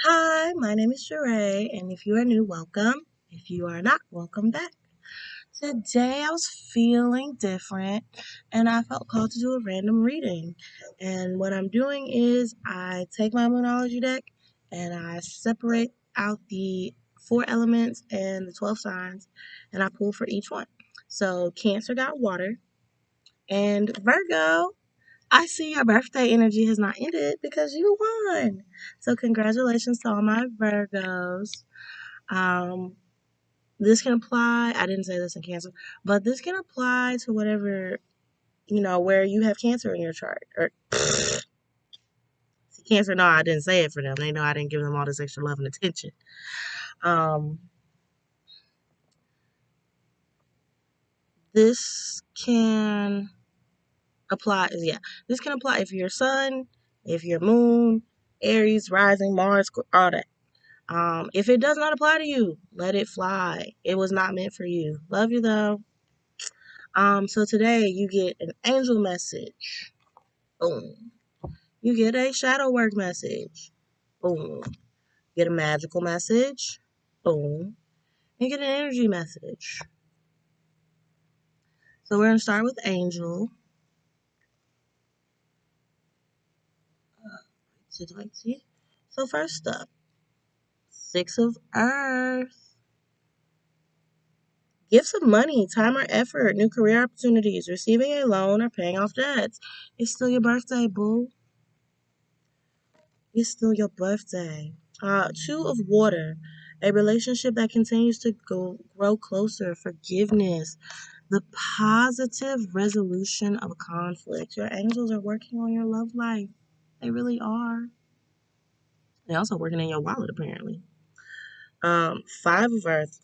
Hi, my name is Sheree, and if you are new, welcome. If you are not, welcome back. Today I was feeling different and I felt called to do a random reading. And what I'm doing is I take my Moonology deck and I separate out the four elements and the 12 signs and I pull for each one. So, Cancer got water, and Virgo, I see your birthday energy has not ended because you won. So congratulations to all my Virgos. Um, this can apply. I didn't say this in Cancer, but this can apply to whatever where you have Cancer in your chart. Or Cancer. No, I didn't say it for them. They know I didn't give them all this extra love and attention. Um, this can apply. Yeah, this can apply if you're Sun, if you're Moon, Aries, Rising, Mars, all that. If it does not apply to you, let it fly. It was not meant for you. Love you though. So today you get an angel message. Boom. You get a shadow work message. Boom. Get a magical message. Boom. And get an energy message. So we're gonna start with angel. So first up, Six of Earth. Gifts of money, time or effort, new career opportunities, receiving a loan or paying off debts. It's still your birthday, boo. It's still your birthday. Two of water, a relationship that continues to grow closer, forgiveness, the positive resolution of conflict. Your angels are working on your love life. They really are. They're also working in your wallet, apparently. Five of Earth.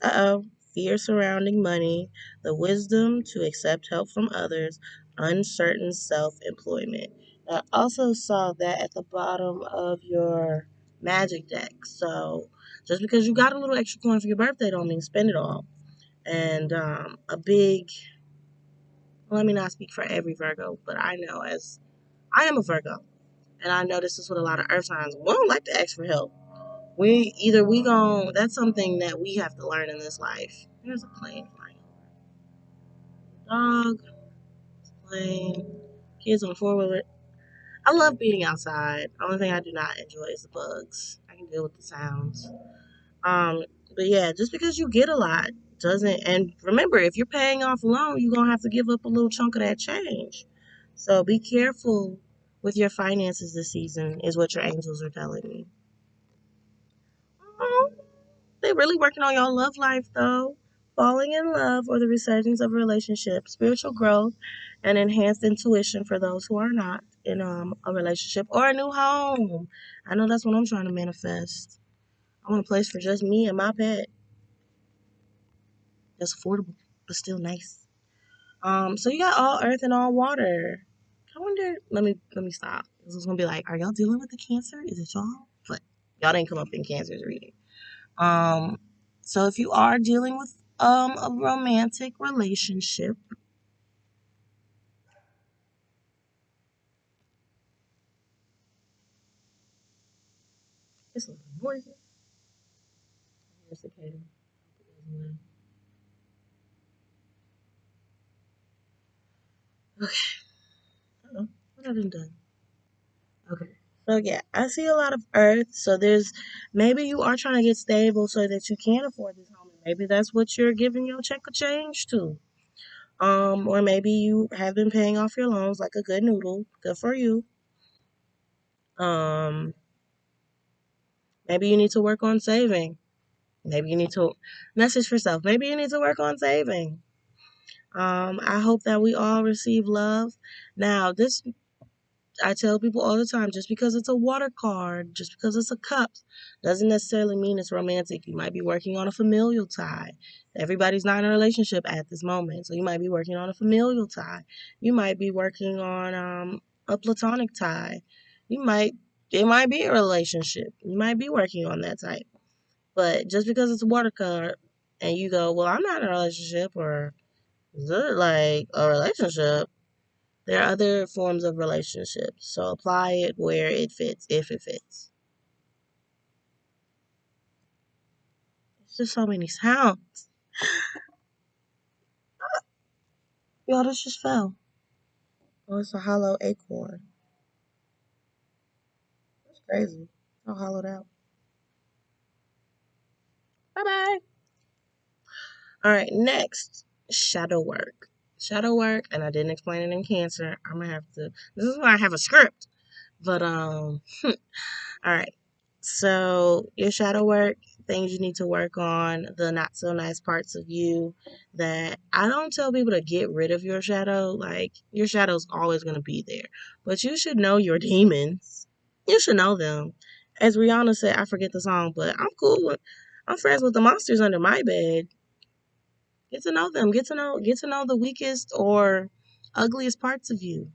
Fear surrounding money, the wisdom to accept help from others, uncertain self employment. I also saw that at the bottom of your magic deck. So just because you got a little extra coin for your birthday don't mean spend it all. And let me not speak for every Virgo, but I know as I am a Virgo, and I know this is what a lot of Earth signs, we don't like to ask for help. That's something that we have to learn in this life. There's a plane flying over. Dog, plane, kids on four wheeler. I love being outside. The only thing I do not enjoy is the bugs. I can deal with the sounds. Um, but yeah, just because you get a lot doesn't, and remember, if you're paying off a loan, you're gonna have to give up a little chunk of that change. So be careful with your finances this season, is what your angels are telling me. They're really working on your love life, though. Falling in love or the resurgence of a relationship, spiritual growth, and enhanced intuition for those who are not in a relationship or a new home. I know that's what I'm trying to manifest. I want a place for just me and my pet. That's affordable, but still nice. So you got all earth and all water. I wonder. Let me stop. This is gonna be like, are y'all dealing with the Cancer? Is it y'all? But y'all didn't come up in Cancer's reading. Um, so if you are dealing with a romantic relationship, it's a little noisy. It's okay. Okay. Uh-oh. What have I done? Okay. So yeah, I see a lot of earth. So there's maybe you are trying to get stable so that you can afford this home. Maybe that's what you're giving your check of change to. Or maybe you have been paying off your loans like a good noodle. Good for you. Um, Maybe you need to work on saving. Maybe you need to message for self. Maybe you need to work on saving. I hope that we all receive love. Now, this I tell people all the time, just because it's a water card, just because it's a cup, doesn't necessarily mean it's romantic. You might be working on a familial tie. Everybody's not in a relationship at this moment, so you might be working on a familial tie. You might be working on a platonic tie. You might it might be a relationship. You might be working on that type. But just because it's a water card and you go, well, I'm not in a relationship, or is it like a relationship? There are other forms of relationships, so apply it where it fits, if it fits. It's just so many sounds. Yo, this just fell. Oh, it's a hollow acorn. That's crazy. All hollowed out. Bye bye. All right, next, shadow work. Shadow work, and I didn't explain it in Cancer. I'm gonna have to. This is why I have a script. But all right. So your shadow work, things you need to work on, the not so nice parts of you that I don't tell people to get rid of your shadow. Like your shadow's always gonna be there. But you should know your demons. You should know them. As Rihanna said, I forget the song, but I'm friends with the monsters under my bed. Get to know them. Get to know the weakest or ugliest parts of you.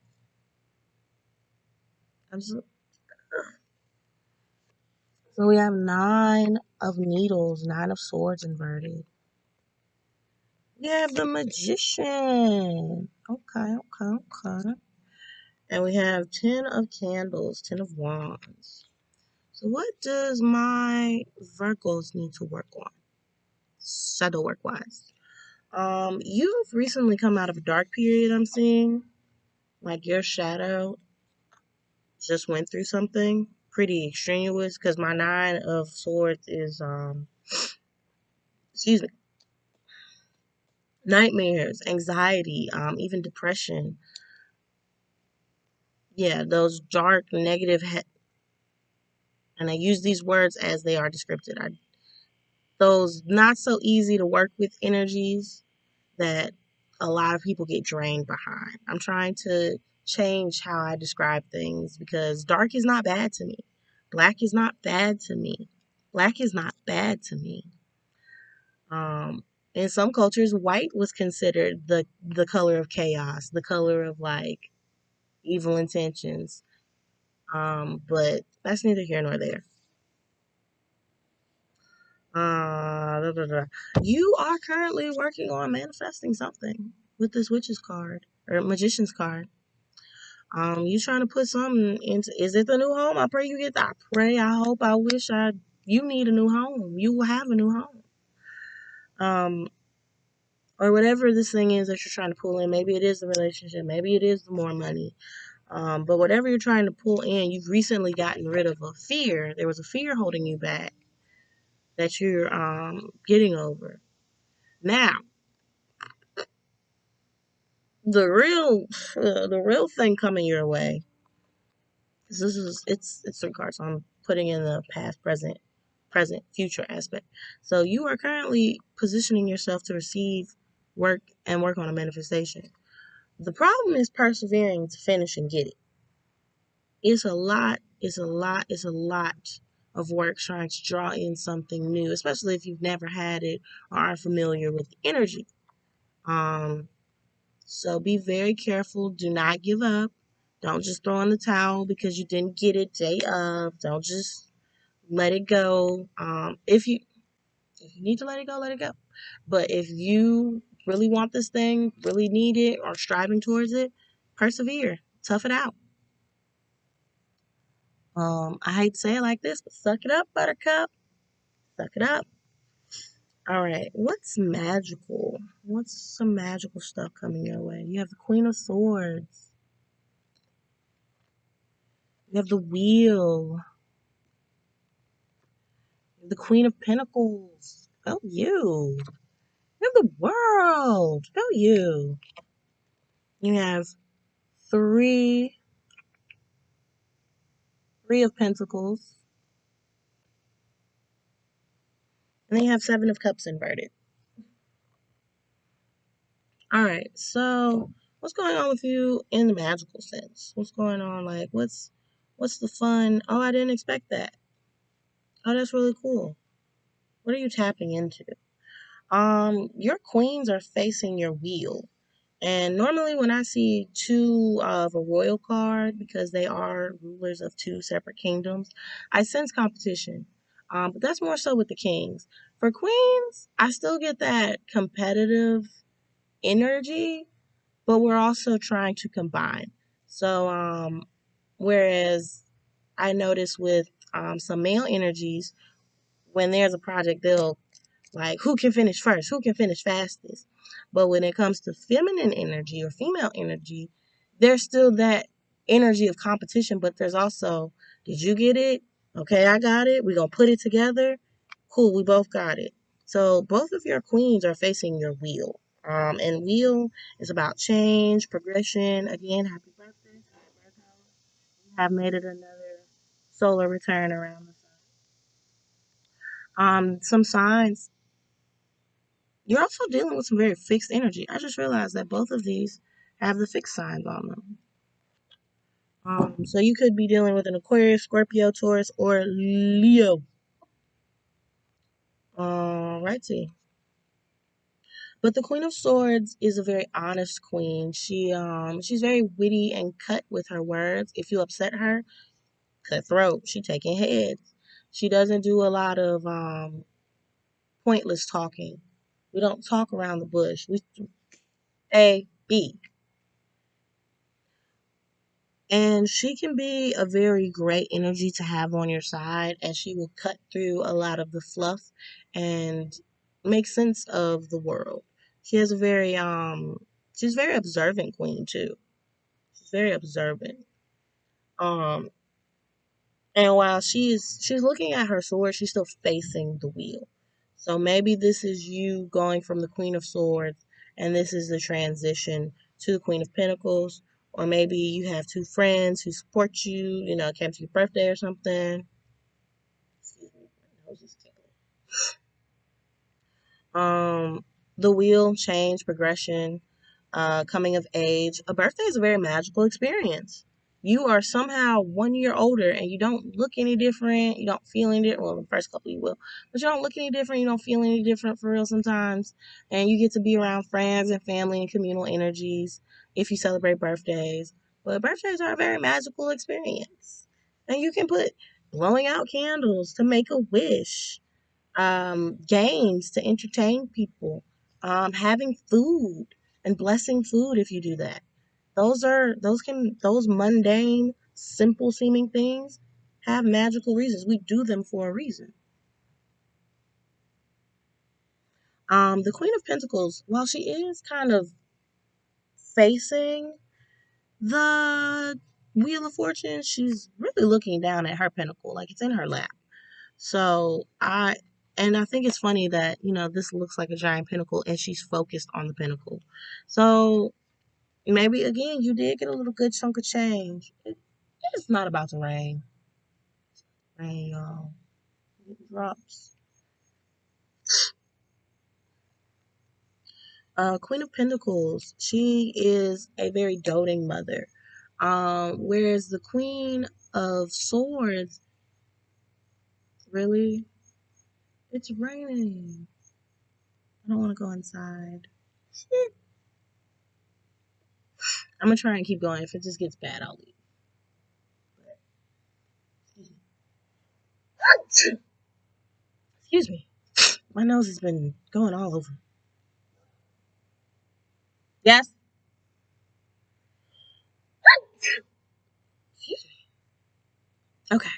Absolutely. So we have 9 of needles, 9 of swords inverted. We have the magician. Okay, okay, okay. And we have 10 of candles, 10 of wands. So what does my Virgos need to work on? Shadow work wise. You've recently come out of a dark period, I'm seeing. Like your shadow just went through something pretty extraneous because my 9 of swords is excuse me, nightmares, anxiety, even depression. Yeah, those dark, negative, and I use these words as they are descriptive. Those not so easy to work with energies that a lot of people get drained behind. I'm trying to change how I describe things because dark is not bad to me. Black is not bad to me. Black is not bad to me. Um, in some cultures, white was considered the color of chaos, the color of like evil intentions. But that's neither here nor there. Da, da, da. You are currently working on manifesting something with this witch's card or magician's card. You trying to put something into? Is it the new home? I pray you get. I pray. I hope. I wish. You need a new home. You will have a new home. Um, or whatever this thing is that you're trying to pull in. Maybe it is the relationship. Maybe it is the more money. But whatever you're trying to pull in, you've recently gotten rid of a fear. There was a fear holding you back that you're getting over. Now, the real the real thing coming your way. This is it's three cards. So I'm putting in the past, present, future aspect. So you are currently positioning yourself to receive work and work on a manifestation. The problem is persevering to finish and get it. It's a lot. It's a lot. It's a lot of work trying to draw in something new, especially if you've never had it or are familiar with the energy. Um, So be very careful. Do not give up. Don't just throw in the towel because you didn't get it day of. Don't just let it go. If you need to let it go, let it go. But if you really want this thing, really need it, or striving towards it, persevere. Tough it out. I hate to say it like this, but suck it up, Buttercup. Suck it up. All right. What's magical? What's some magical stuff coming your way? You have the Queen of Swords. You have the Wheel. The Queen of Pentacles. Go you. You have the World. Go you. You have three, three of Pentacles, and then you have 7 of Cups inverted. All right. So, what's going on with you in the magical sense? What's going on? Like, what's the fun? Oh, I didn't expect that. Oh, that's really cool. What are you tapping into? Your queens are facing your wheel. And normally, when I see 2 of a royal card, because they are rulers of 2 separate kingdoms, I sense competition. But that's more so with the kings. For queens, I still get that competitive energy, but we're also trying to combine. So, whereas I notice with some male energies, when there's a project, they'll Like, who can finish first? Who can finish fastest? But when it comes to feminine energy or female energy, there's still that energy of competition, but there's also, did you get it? Okay, I got it. We're going to put it together. Cool, we both got it. So both of your queens are facing your wheel. And wheel is about change, progression. Again, happy birthday, Virgo. You have made it another solar return around the sun. Some signs. You're also dealing with some very fixed energy. I just realized that both of these have the fixed signs on them. So you could be dealing with an Aquarius, Scorpio, Taurus, or Leo. Righty. But the Queen of Swords is a very honest queen. She's very witty and cut with her words. If you upset her, cutthroat. She taking heads. She doesn't do a lot of pointless talking. We don't talk around the bush. We A B. And she can be a very great energy to have on your side, as she will cut through a lot of the fluff and make sense of the world. She has a very she's a very observant queen too. She's very observant. Um and while she's looking at her sword, she's still facing the wheel. So maybe this is you going from the Queen of Swords, and this is the transition to the Queen of Pentacles. Or maybe you have two friends who support you, came to your birthday or something. Excuse me, my nose is tickling. The wheel, change, progression, coming of age. A birthday is a very magical experience. You are somehow 1 year older and you don't look any different. You don't feel any different. Well, the first couple you will, but you don't look any different. You don't feel any different for real sometimes. And you get to be around friends and family and communal energies if you celebrate birthdays. But birthdays are a very magical experience. And you can put blowing out candles to make a wish, games to entertain people, having food and blessing food if you do that. Those mundane, simple seeming things have magical reasons. We do them for a reason. The Queen of Pentacles, while she is kind of facing the Wheel of Fortune, she's really looking down at her pentacle, like it's in her lap. So I think it's funny that, this looks like a giant pinnacle and she's focused on the pinnacle. So maybe again, you did get a little good chunk of change. It's not about to rain. Rain, y'all. It drops. Queen of Pentacles, she is a very doting mother. Whereas the Queen of Swords, really, it's raining. I don't want to go inside. I'm gonna try and keep going. If it just gets bad, I'll leave. Excuse me. My nose has been going all over. Yes. Excuse me. Okay.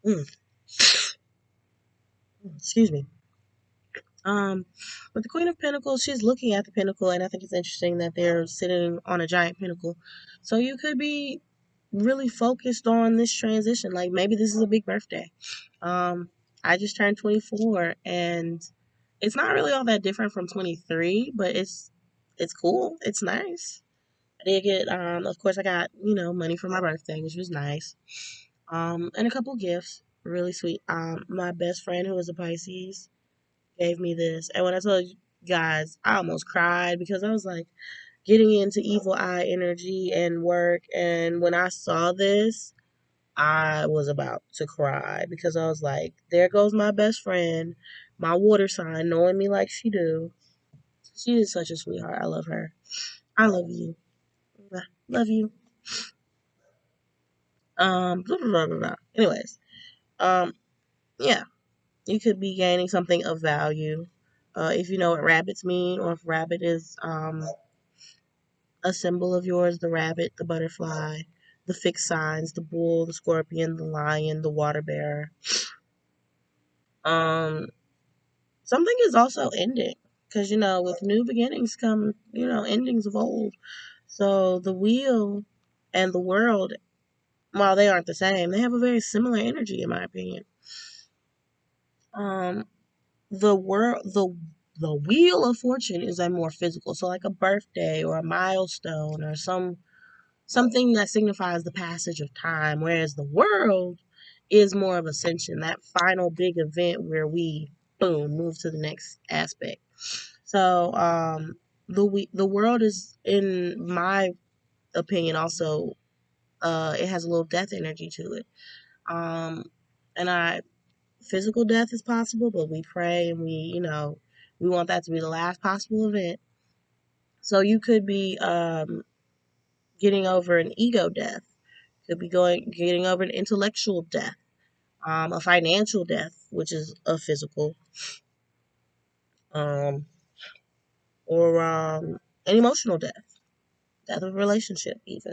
Mm. Excuse me. Um, but the Queen of Pentacles, she's looking at the pinnacle, and I think it's interesting that they're sitting on a giant pinnacle. So you could be really focused on this transition. Like maybe this is a big birthday. Um, I just turned 24, and it's not really all that different from 23, but it's cool. It's nice. I did get, of course, I got money for my birthday, which was nice. And a couple gifts, really sweet. My best friend, who is a Pisces, gave me this. And when I told you guys, I almost cried because I was like getting into evil eye energy and work. And when I saw this, I was about to cry because I was like, there goes my best friend, my water sign, knowing me like she do. She is such a sweetheart. I love her. I love you. Love you. Blah, blah, blah, blah, blah. Anyways, um, yeah, you could be gaining something of value. If you know what rabbits mean, or if rabbit is a symbol of yours, the rabbit, the butterfly. the fixed signs, the bull, the scorpion, the lion, the water bearer. Um, Something is also ending because, with new beginnings come, endings of old. So the wheel and the world, while they aren't the same, they have a very similar energy, in my opinion. Um, the wheel of fortune is a more physical, so like a birthday or a milestone or something that signifies the passage of time, whereas the world is more of ascension, that final big event where we boom move to the next aspect. So the world is, in my opinion, also it has a little death energy to it. And I Physical death is possible, but we pray and we want that to be the last possible event. So you could be getting over an ego death, could be getting over an intellectual death, a financial death, which is a physical, um, or an emotional death of a relationship, even.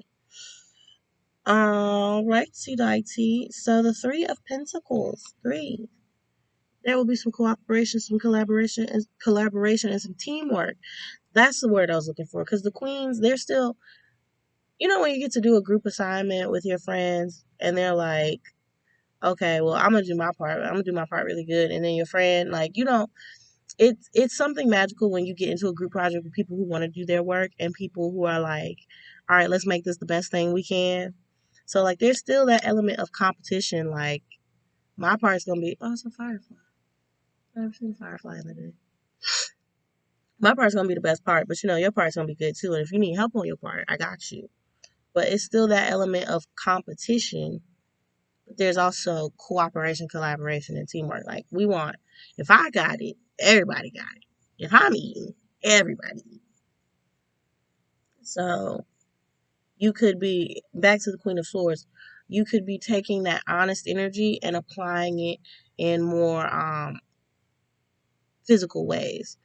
All right, T. So the Three of Pentacles, three. There will be some cooperation, some collaboration, and some teamwork. That's the word I was looking for. Because the queens, they're still, when you get to do a group assignment with your friends, and they're like, okay, well, I'm gonna do my part. I'm gonna do my part really good, and then your friend, like, it's something magical when you get into a group project with people who want to do their work and people who are like, all right, let's make this the best thing we can. So like, there's still that element of competition. Like, my part's gonna be, oh, it's a firefly. I've never seen a firefly in the day. My part's gonna be the best part, but your part's gonna be good too. And if you need help on your part, I got you. But it's still that element of competition. But there's also cooperation, collaboration, and teamwork. Like, if I got it, everybody got it. If I'm eating, everybody eats. So you could be back to the Queen of Swords. You could be taking that honest energy and applying it in more physical ways.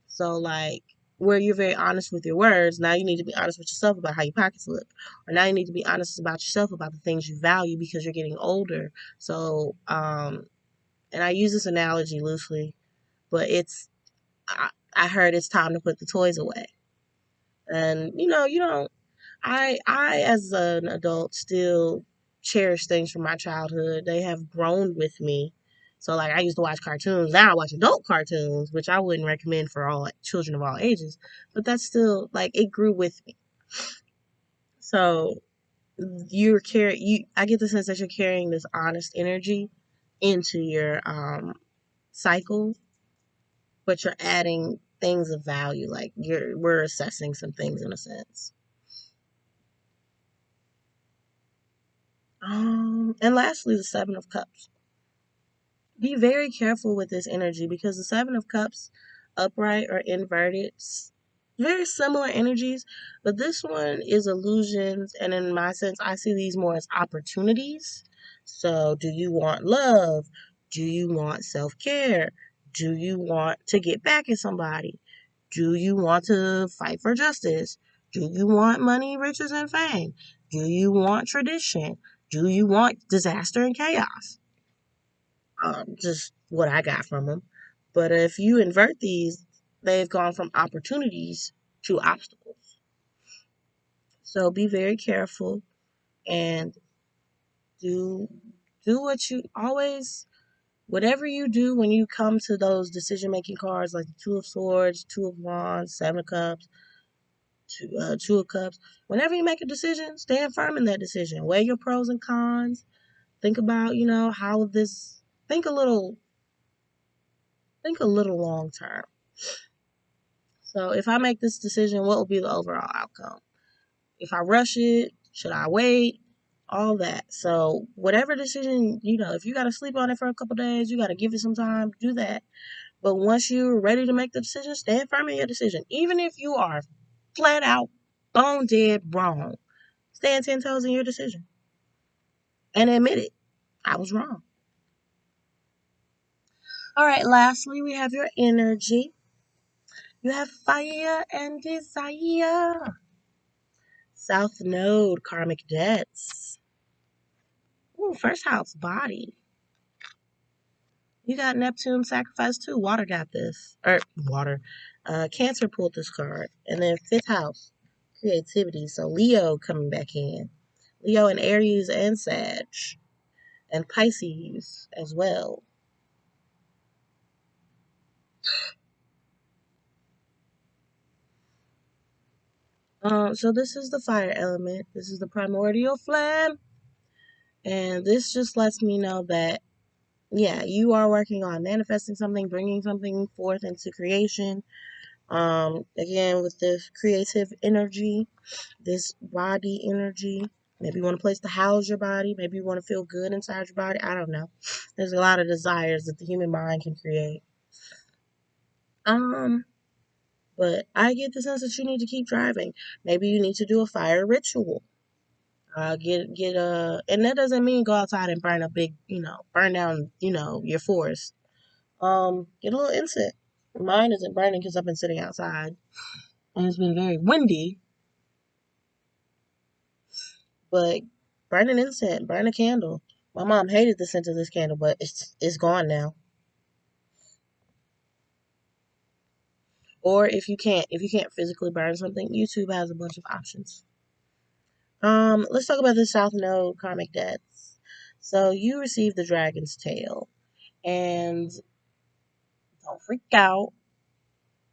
So, like, where you're very honest with your words, now you need to be honest with yourself about how your pockets look. Or now you need to be honest about yourself about the things you value because you're getting older. So, and I use this analogy loosely, but I heard it's time to put the toys away. And, you don't, I as an adult still cherish things from my childhood. They have grown with me. So like, I used to watch cartoons. Now I watch adult cartoons, which I wouldn't recommend for all children of all ages. But that's still like, it grew with me. So I get the sense that you're carrying this honest energy into your cycle, but you're adding things of value. Like, we're assessing some things in a sense. And lastly, the Seven of Cups. Be very careful with this energy because the Seven of Cups, upright or inverted, very similar energies, but this one is illusions, and in my sense, I see these more as opportunities. So, do you want love? Do you want self care? Do you want to get back at somebody? Do you want to fight for justice? Do you want money, riches, and fame? Do you want tradition? Do you want disaster and chaos? Just what I got from them. But if you invert these, they've gone from opportunities to obstacles. So be very careful and do what you always, whatever you do when you come to those decision making cards like the Two of Swords, Two of Wands, Seven of Cups, Two of Cups. Whenever you make a decision, stand firm in that decision. Weigh your pros and cons. Think about, how this. Think a little. Think a little long term. So if I make this decision, what will be the overall outcome? If I rush it, should I wait? All that. So whatever decision, if you got to sleep on it for a couple days, you got to give it some time, do that. But once you're ready to make the decision, stand firm in your decision. Even if you are flat out, bone dead wrong, stand 10 toes in your decision and admit it. I was wrong. All right, lastly, we have your energy. You have fire and desire. South Node, karmic debts. Ooh, first house, body. You got Neptune sacrifice too. Water got this. Or water. Cancer pulled this card. And then fifth house, creativity. So Leo coming back in. Leo and Aries and Sag. And Pisces as well. So this is the fire element. This is the primordial flame. And this just lets me know that, yeah, you are working on manifesting something, bringing something forth into creation. Again, with this creative energy, this body energy. Maybe you want a place to house your body. Maybe you want to feel good inside your body. I don't know. There's a lot of desires that the human mind can create. Um, but I get the sense that you need to keep driving. Maybe you need to do a fire ritual. And that doesn't mean go outside and burn a big, burn down, your forest. Get a little incense. Mine isn't burning because I've been sitting outside and it's been very windy. But burn an incense, burn a candle. My mom hated the scent of this candle, but it's gone now. Or if you can't physically burn something, YouTube has a bunch of options. Let's talk about the South Node karmic debts. So you receive the dragon's tail, and don't freak out,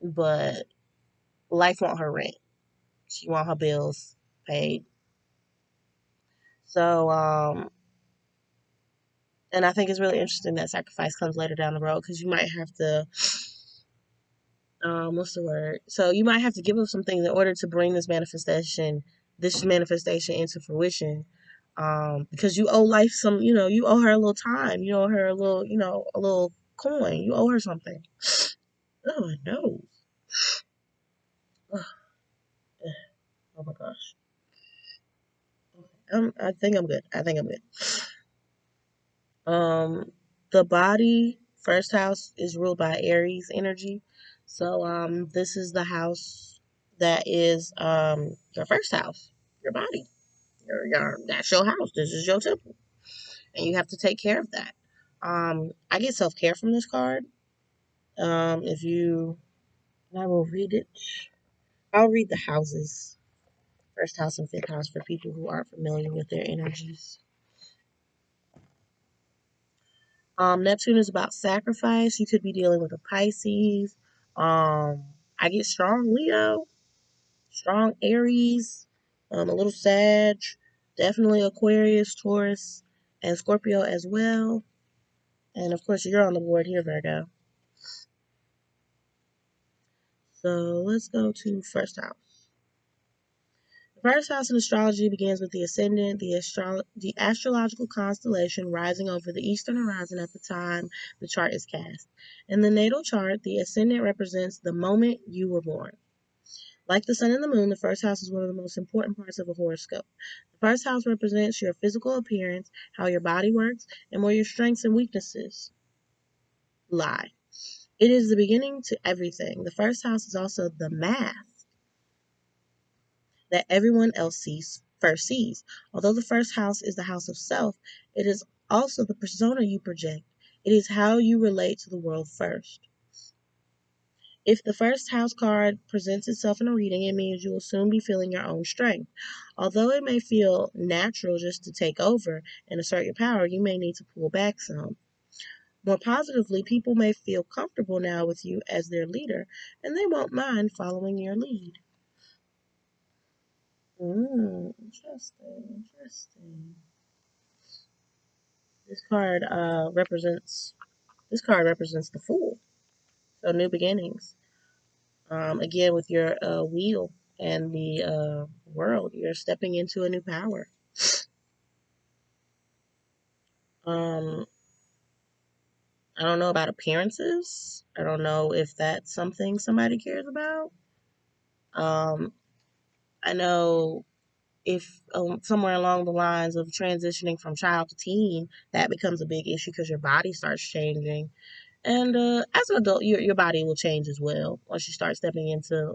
but life want her rent. She want her bills paid. So and I think it's really interesting that sacrifice comes later down the road because you might have to what's the word? So you might have to give up some things in order to bring this manifestation into fruition. Because you owe life some, you owe her a little time, you owe her a little coin, you owe her something. Oh no. Oh, oh my gosh. I think I'm good. I think I'm good. Um, the body, first house, is ruled by Aries energy. So this is the house that is your first house, your body. That's your house. This is your temple, and you have to take care of that. I get self care from this card. If you, and I will read it. I'll read the houses, first house and fifth house, for people who aren't familiar with their energies. Neptune is about sacrifice. You could be dealing with a Pisces. I get strong Leo, strong Aries, a little Sag, definitely Aquarius, Taurus, and Scorpio as well. And of course, you're on the board here, Virgo. So let's go to first house. The first house in astrology begins with the ascendant, the astrological constellation rising over the eastern horizon at the time the chart is cast. In the natal chart, the ascendant represents the moment you were born. Like the sun and the moon, the first house is one of the most important parts of a horoscope. The first house represents your physical appearance, how your body works, and where your strengths and weaknesses lie. It is the beginning to everything. The first house is also the math that everyone else first sees. Although the first house is the house of self, it is also the persona you project. It is how you relate to the world first. If the first house card presents itself in a reading, it means you will soon be feeling your own strength. Although it may feel natural just to take over and assert your power, you may need to pull back some. More positively, people may feel comfortable now with you as their leader, and they won't mind following your lead. Interesting, interesting. This card represents the Fool, so new beginnings. Again, with your wheel and the world, you're stepping into a new power. Um, I don't know about appearances. I don't know if that's something somebody cares about. Um, I know if somewhere along the lines of transitioning from child to teen, that becomes a big issue because your body starts changing. And as an adult, your body will change as well once you start stepping into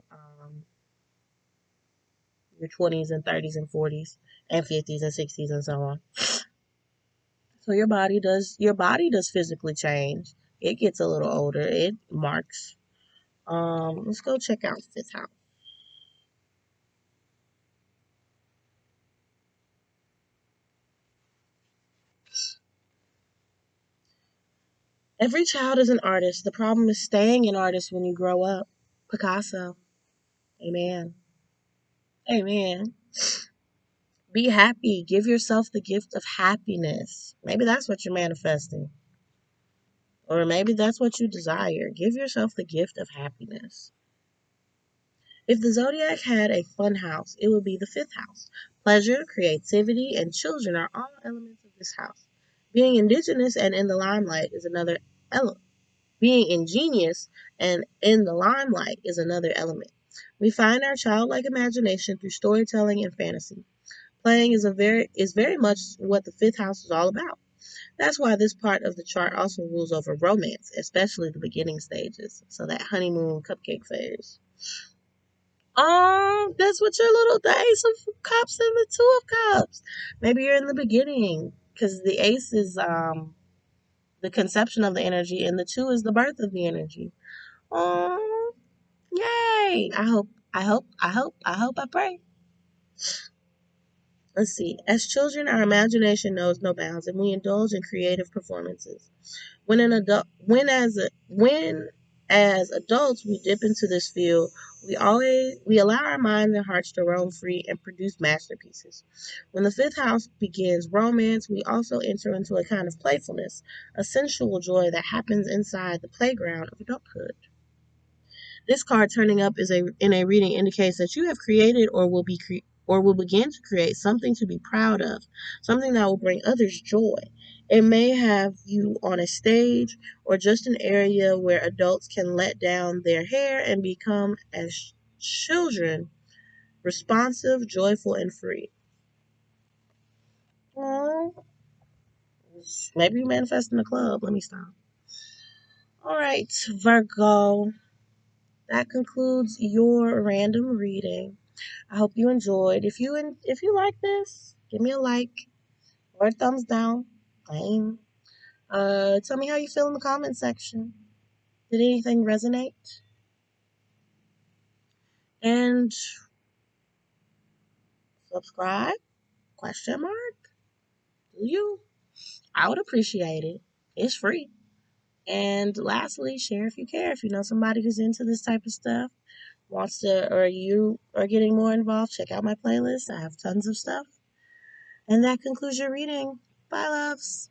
your 20s and 30s and 40s and 50s and 60s and so on. So your body does physically change. It gets a little older. It marks. Let's go check out fifth house. Every child is an artist. The problem is staying an artist when you grow up. Picasso. Amen. Amen. Be happy. Give yourself the gift of happiness. Maybe that's what you're manifesting. Or maybe that's what you desire. Give yourself the gift of happiness. If the zodiac had a fun house, it would be the fifth house. Pleasure, creativity, and children are all elements of this house. Being indigenous and in the limelight is another element. Being ingenious and in the limelight is another element. We find our childlike imagination through storytelling and fantasy. Playing is very much what the fifth house is all about. That's why this part of the chart also rules over romance, especially the beginning stages. So that honeymoon cupcake phase. That's what your little the Ace of Cups and the Two of Cups. Maybe you're in the beginning because the Ace is the conception of the energy, and the Two is the birth of the energy. Oh, yay! I pray. Let's see. As children, our imagination knows no bounds, and we indulge in creative performances. When as adults we dip into this field, we allow our minds and hearts to roam free and produce masterpieces. When the fifth house begins romance, we also enter into a kind of playfulness, a sensual joy that happens inside the playground of adulthood. This card turning up in a reading indicates that you have created or will begin to create something to be proud of, something that will bring others joy. It may have you on a stage or just an area where adults can let down their hair and become as children, responsive, joyful, and free. Aww. Maybe you manifest in a club. Let me stop. All right, Virgo. That concludes your random reading. I hope you enjoyed. If you like this, give me a like or a thumbs down. Fine. Tell me how you feel in the comment section. Did anything resonate? And subscribe? Question mark? Do you? I would appreciate it. It's free. And lastly, share if you care. If you know somebody who's into this type of stuff, wants to, or you are getting more involved, check out my playlist. I have tons of stuff. And that concludes your reading. Bye, loves.